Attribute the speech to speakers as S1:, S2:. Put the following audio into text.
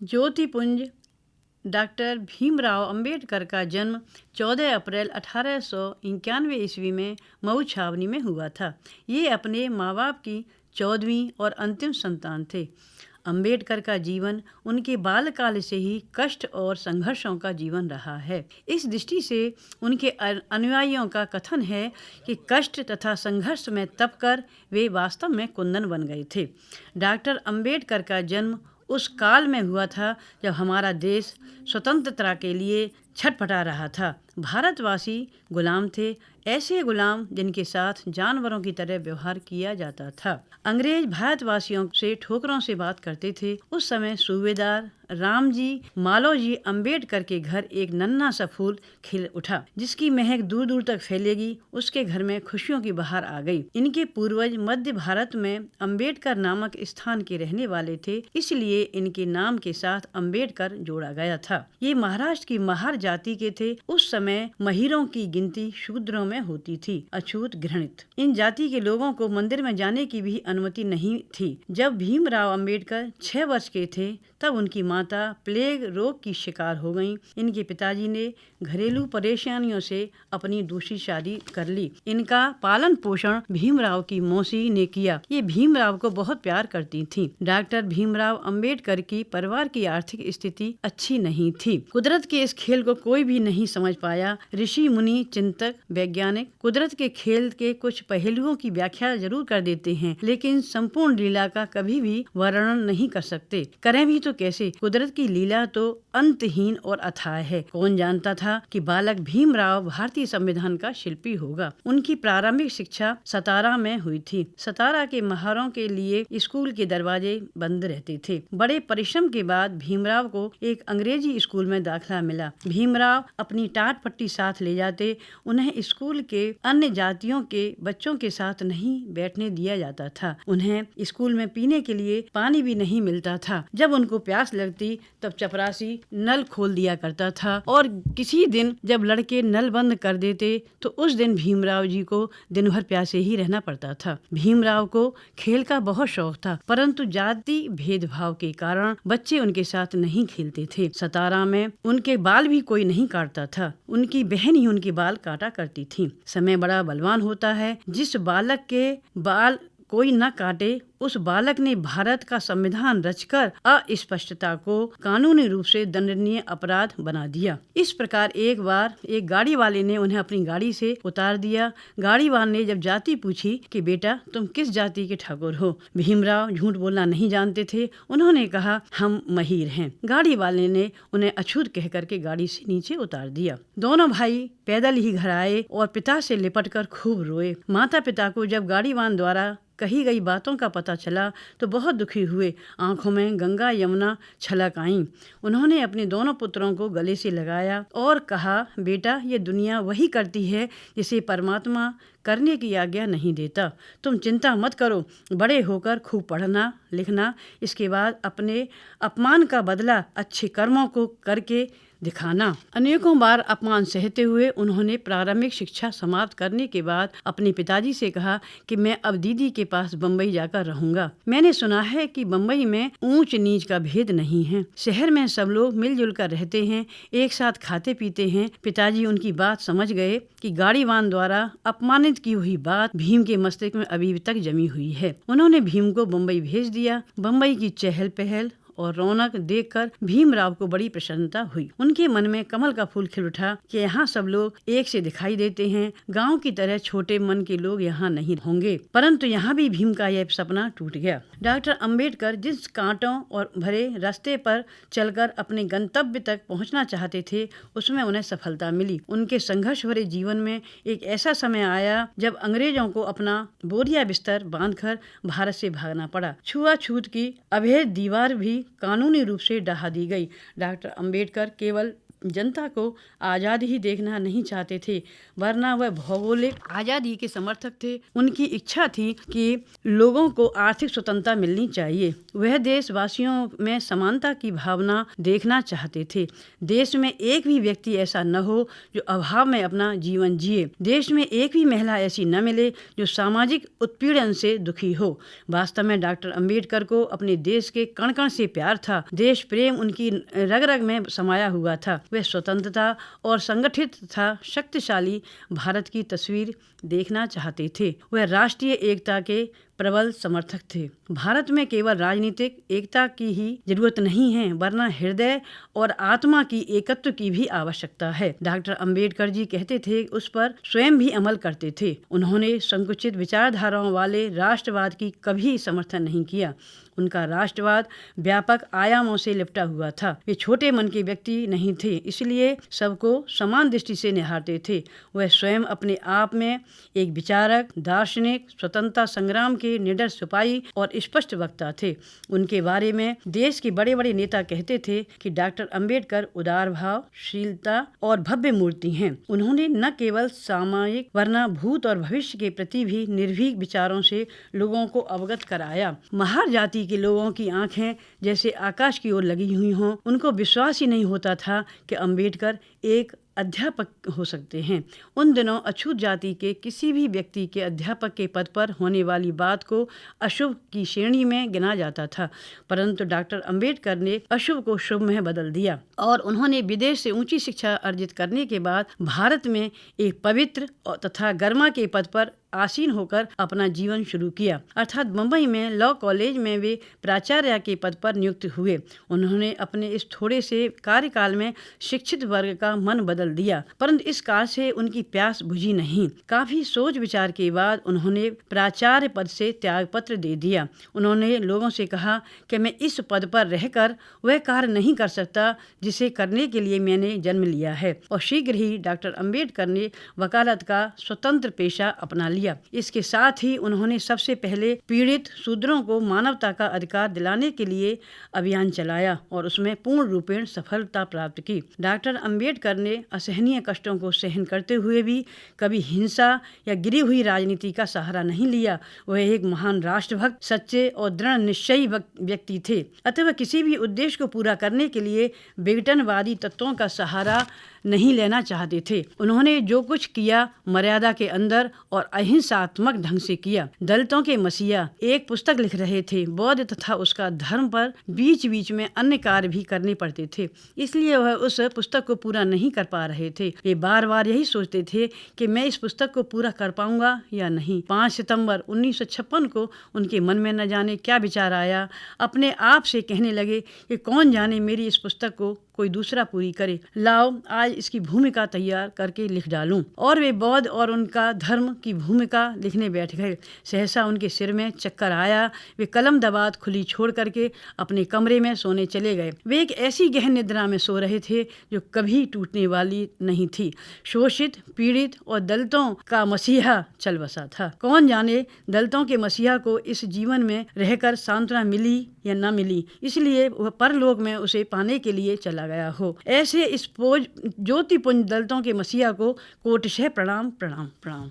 S1: ज्योतिपुंज doctor Bhimrao Ambedkar का जन्म 14 अप्रैल 1891 ईस्वी में मऊ छावनी में हुआ था। ये अपने माँ बाप की 14वीं और अंतिम संतान थे। अंबेडकर का जीवन उनके बालकाल से ही कष्ट और संघर्षों का जीवन रहा है। इस दृष्टि से उनके अनुयायियों का कथन है कि कष्ट तथा संघर्ष में तप कर वे वास्तव में कुंदन बन गए थे। डॉक्टर अंबेडकर का जन्म उस काल में हुआ था जब हमारा देश स्वतंत्रता के लिए छटपटा रहा था। भारतवासी गुलाम थे, ऐसे गुलाम जिनके साथ जानवरों की तरह व्यवहार किया जाता था। अंग्रेज भारतवासियों से ठोकरों से बात करते थे। उस समय सूबेदार रामजी मालोजी अंबेडकर के घर एक नन्हा सा फूल खिल उठा, जिसकी महक दूर दूर तक फैलेगी। उसके घर में खुशियों की बहार आ गई। इनके पूर्वज मध्य भारत में अंबेडकर नामक स्थान के रहने वाले थे, इसलिए इनके नाम के साथ अंबेडकर जोड़ा गया था। ये महाराष्ट्र की महार जाति के थे। उस समय महिरों की गिनती शूद्रों में होती थी, अछूत घृणित। इन जाति के लोगों को मंदिर में जाने की भी अनुमति नहीं थी। जब भीमराव अंबेडकर 6 वर्ष के थे तब उनकी माता प्लेग रोग की शिकार हो गईं। इनके पिताजी ने घरेलू परेशानियों से अपनी दूसरी शादी कर ली। इनका पालन पोषण भीमराव की मौसी ने किया। ये भीमराव को बहुत प्यार करती थीं। डॉक्टर भीमराव अंबेडकर की परिवार की आर्थिक स्थिति अच्छी नहीं थी। कुदरत के इस खेल को कोई भी नहीं समझ पाया। ऋषि मुनि चिंतक वैज्ञानिक कुदरत के खेल के कुछ पहलुओं की व्याख्या जरूर कर देते हैं, लेकिन संपूर्ण लीला का कभी भी वर्णन नहीं कर सकते। करें भी तो कैसे? कुदरत की लीला तो अंतहीन और अथाह है। कौन जानता था कि बालक भीमराव भारतीय संविधान का शिल्पी होगा। उनकी प्रारंभिक शिक्षा सतारा में हुई थी। सतारा के महारों के लिए स्कूल के दरवाजे बंद रहते थे। बड़े परिश्रम के बाद भीमराव को एक अंग्रेजी स्कूल में दाखिला मिला। भीमराव अपनी टाट पट्टी साथ ले जाते। उन्हें स्कूल के अन्य जातियों के बच्चों के साथ नहीं बैठने दिया जाता था। उन्हें स्कूल में पीने के लिए पानी भी नहीं मिलता था। जब उनको प्यास लगती तब चपरासी नल खोल दिया करता था, और किसी दिन जब लड़के नल बंद कर देते तो उस दिन भीमराव जी को दिन भर प्यासे ही रहना पड़ता था। भीमराव को खेल का बहुत शौक था, परंतु जाति भेदभाव के कारण बच्चे उनके साथ नहीं खेलते थे। सतारा में उनके बाल भी कोई नहीं काटता था। उनकी बहन ही उनके बाल काटा करती थी। समय बड़ा बलवान होता है। जिस बालक के बाल कोई न काटे, उस बालक ने भारत का संविधान रचकर अस्पष्टता को कानूनी रूप से दंडनीय अपराध बना दिया। इस प्रकार एक बार एक गाड़ी वाले ने उन्हें अपनी गाड़ी से उतार दिया। गाड़ी वाले ने जब जाति पूछी कि बेटा तुम किस जाति के ठाकुर हो, भीमराव झूठ बोलना नहीं जानते थे। उन्होंने कहा हम महिर हैं। गाड़ी वाले ने उन्हें अछूत कह करके गाड़ी से नीचे उतार दिया। दोनों भाई पैदल ही घर आए और पिता से लिपट कर खूब रोए। माता पिता को जब गाड़ीवान द्वारा कही गई बातों का पता चला तो बहुत दुखी हुए। आंखों में गंगा यमुना छलक आईं। उन्होंने अपने दोनों पुत्रों को गले से लगाया और कहा बेटा ये दुनिया वही करती है जिसे परमात्मा करने की आज्ञा नहीं देता। तुम चिंता मत करो, बड़े होकर खूब पढ़ना लिखना, इसके बाद अपने अपमान का बदला अच्छे कर्मों को करके दिखाना। अनेकों बार अपमान सहते हुए उन्होंने प्रारंभिक शिक्षा समाप्त करने के बाद अपने पिताजी से कहा कि मैं अब दीदी के पास बम्बई जाकर रहूंगा। मैंने सुना है कि बम्बई में ऊंच नीच का भेद नहीं है। शहर में सब लोग मिलजुल कर रहते हैं, एक साथ खाते पीते हैं। पिताजी उनकी बात समझ गए कि गाड़ीवान द्वारा अपमानित की हुई बात भीम के मस्तिष्क में अभी तक जमी हुई है। उन्होंने भीम को बम्बई भेज दिया। बम्बई की चहल पहल और रौनक देखकर भीमराव को बड़ी प्रसन्नता हुई। उनके मन में कमल का फूल खिल उठा कि यहाँ सब लोग एक से दिखाई देते हैं। गांव की तरह छोटे मन के लोग यहाँ नहीं होंगे। परंतु यहाँ भी भीम का यह सपना टूट गया। डॉक्टर अंबेडकर जिस कांटों और भरे रास्ते पर चलकर अपने गंतव्य तक पहुँचना चाहते थे, उसमें उन्हें सफलता मिली। उनके संघर्ष भरे जीवन में एक ऐसा समय आया जब अंग्रेजों को अपना बोरिया बिस्तर बांधकर भारत से भागना पड़ा। छुआछूत की अभेद दीवार भी कानूनी रूप से ढहा दी गई। डॉक्टर अंबेडकर केवल जनता को आज़ादी ही देखना नहीं चाहते थे, वरना वह भौगोलिक आज़ादी के समर्थक थे। उनकी इच्छा थी कि लोगों को आर्थिक स्वतंत्रता मिलनी चाहिए। वह देशवासियों में समानता की भावना देखना चाहते थे। देश में एक भी व्यक्ति ऐसा न हो जो अभाव में अपना जीवन जिए। देश में एक भी महिला ऐसी न मिले जो सामाजिक उत्पीड़न से दुखी हो। वास्तव में डॉक्टर अंबेडकर को अपने देश के कण कण से प्यार था। देश प्रेम उनकी रग रग में समाया हुआ था। वह स्वतंत्रता और संगठित तथा शक्तिशाली भारत की तस्वीर देखना चाहते थे। वह राष्ट्रीय एकता के प्रबल समर्थक थे। भारत में केवल राजनीतिक एकता की ही जरूरत नहीं है, वरना हृदय और आत्मा की एकत्व की भी आवश्यकता है। डॉक्टर अंबेडकर जी कहते थे, उस पर स्वयं भी अमल करते थे। उन्होंने संकुचित विचारधाराओं वाले राष्ट्रवाद की कभी समर्थन नहीं किया। उनका राष्ट्रवाद व्यापक आयामों से लिपटा हुआ था। वे छोटे मन के व्यक्ति नहीं थे, इसलिए सबको समान दृष्टि से निहारते थे। वह स्वयं अपने आप में एक विचारक, दार्शनिक, स्वतंत्रता संग्राम के निडर सिपाही और स्पष्ट वक्ता थे। उनके बारे में देश के बड़े बड़े नेता कहते थे कि डॉक्टर अंबेडकर उदार भाव, शीलता और भव्य मूर्ति हैं। उन्होंने न केवल सामाजिक वरना भूत और भविष्य के प्रति भी निर्भीक विचारों से लोगों को अवगत कराया। महार जाति के लोगों की आंखें जैसे आकाश की ओर लगी हुई हों। उनको विश्वास ही नहीं होता था कि अंबेडकर एक अध्यापक हो सकते हैं। उन दिनों अछूत जाति के किसी भी व्यक्ति के अध्यापक के पद पर होने वाली बात को अशुभ की श्रेणी में गिना जाता था, परंतु डॉक्टर अंबेडकर ने अशुभ को शुभ में बदल दिया और उन्होंने विदेश से ऊंची शिक्षा अर्जित करने के बाद भारत में एक पवित्र तथा गरिमा के पद पर आसीन होकर अपना जीवन शुरू किया। अर्थात मुंबई में लॉ कॉलेज में वे प्राचार्य के पद पर नियुक्त हुए। उन्होंने अपने इस थोड़े से कार्यकाल में शिक्षित वर्ग का मन बदल दिया, परंतु इस कार्य से उनकी प्यास बुझी नहीं। काफी सोच विचार के बाद उन्होंने प्राचार्य पद से त्यागपत्र दे दिया। उन्होंने लोगों से कहा कि मैं इस पद पर रहकर वह कार्य नहीं कर सकता जिसे करने के लिए मैंने जन्म लिया है। और शीघ्र ही डॉक्टर अंबेडकर ने वकालत का स्वतंत्र पेशा अपना लिया। इसके साथ ही उन्होंने सबसे पहले पीड़ित शूद्रों को मानवता का अधिकार दिलाने के लिए अभियान चलाया और उसमें पूर्ण रूपेण सफलता प्राप्त की। डॉक्टर अंबेडकर ने असहनीय कष्टों को सहन करते हुए भी कभी हिंसा या गिरी हुई राजनीति का सहारा नहीं लिया। वह एक महान राष्ट्रभक्त, सच्चे और दृढ़ निश्चयी व्यक्ति थे। अतः वह किसी भी उद्देश्य को पूरा करने के लिए विघटनवादी तत्वों का सहारा नहीं लेना चाहते थे। उन्होंने जो कुछ किया मर्यादा के अंदर और अहिंसात्मक ढंग से किया। दलितों के मसीहा एक पुस्तक लिख रहे थे। बौद्ध तथा उसका धर्म पर बीच बीच में अन्य कार्य भी करने पड़ते थे, इसलिए वह उस पुस्तक को पूरा नहीं कर पा रहे थे। वे बार बार यही सोचते थे कि मैं इस पुस्तक को पूरा कर पाऊंगा या नहीं। 5 सितंबर 1956 को उनके मन में न जाने क्या विचार आया। अपने आप से कहने लगे कि कौन जाने मेरी इस पुस्तक को कोई दूसरा पूरी करे। लाओ आज इसकी भूमिका तैयार करके लिख डालूं। और वे बौद्ध और उनका धर्म की भूमिका लिखने बैठ गए। सहसा उनके सिर में चक्कर आया। वे कलम दबात खुली छोड़ करके अपने कमरे में सोने चले गए। वे एक ऐसी गहन निद्रा में सो रहे थे जो कभी टूटने वाली नहीं थी। शोषित, पीड़ित और दलितों का मसीहा चल बसा था। कौन जाने दलितों के मसीहा को इस जीवन में रहकर सांत्वना मिली या न मिली, इसलिए वह परलोक में उसे पाने के लिए चला गया हो। ऐसे इस ज्योतिपुंज दलितों के मसीहा को कोटशः प्रणाम प्रणाम प्रणाम।